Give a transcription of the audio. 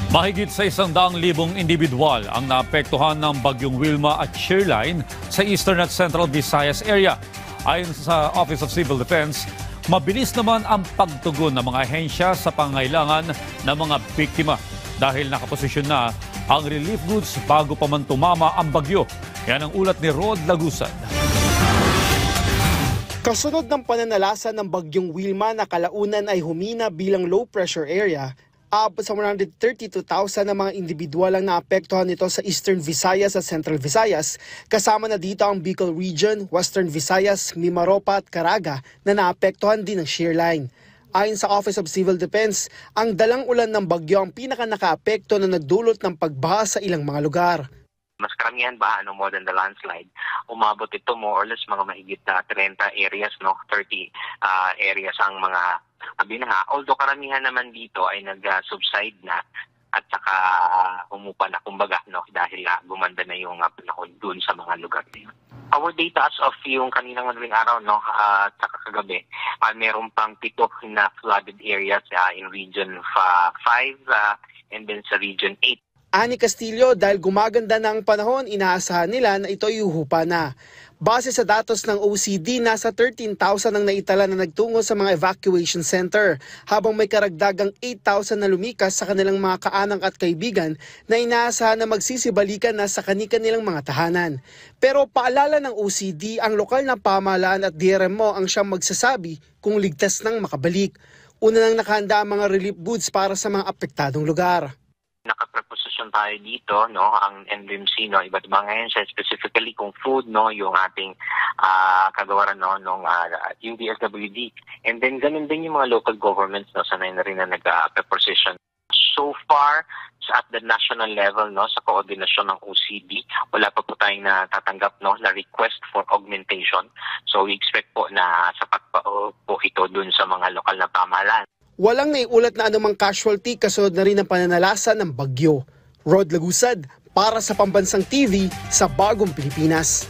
Mahigit sa 100,000 individual ang naapektuhan ng bagyong Wilma at Shearline sa Eastern at Central Visayas area. Ayon sa Office of Civil Defense, mabilis naman ang pagtugon ng mga ahensya sa pangailangan ng mga biktima dahil nakaposisyon na ang relief goods bago pa man tumama ang bagyo. Yan ang ulat ni Rod Lagusad. Kasunod ng pananalasa ng bagyong Wilma na kalaunan ay humina bilang low pressure area, aabot sa 132,000 na mga individual ang naapektuhan nito sa Eastern Visayas at Central Visayas, kasama na dito ang Bicol Region, Western Visayas, Mimaropa at Caraga na naapektuhan din ng shearline. Ayon sa Office of Civil Defense, ang dalang ulan ng bagyo ang pinaka-nakaapekto na nagdulot ng pagbaha sa ilang mga lugar. Mas karamihan ba more than the landslide, umabot ito more or less mga mahigit na 30 areas, 30 areas ang mga binaha. Although karamihan naman dito ay nag-subside na at saka umupa na kumbaga dahil gumanda na yung panahon dun sa mga lugar na yun. Our data as of yung kaninang madaling araw at saka kagabi, meron pang 7 na flooded areas in region 5 and then sa region 8. Ani Castillo, dahil gumaganda na ang panahon, inaasahan nila na ito'y uhupa na. Base sa datos ng OCD, nasa 13,000 ang naitala na nagtungo sa mga evacuation center, habang may karagdagang 8,000 na lumikas sa kanilang mga kaanak at kaibigan na inaasahan na magsisibalikan na sa kanilang mga tahanan. Pero paalala ng OCD, ang lokal na pamahalaan at DRMO ang siyang magsasabi kung ligtas nang makabalik. Una nang nakahanda ang mga relief goods para sa mga apektadong lugar. Nakapreposisyon tayo dito, ang NDMC, iba't ibang ahensya, specifically kung food, yung ating kagawaran, yung DSWD. And then ganun din yung mga local governments, sanay na rin na nag-preposition. So far, at the national level, sa koordinasyon ng OCD, wala pa po tayong natatanggap na request for augmentation. So we expect po na sapat pa po ito dun sa mga lokal na pamahalaan. Walang naiulat na anumang casualty kasunod na rin ang pananalasa ng bagyo. Rod Lagusad para sa Pambansang TV sa Bagong Pilipinas.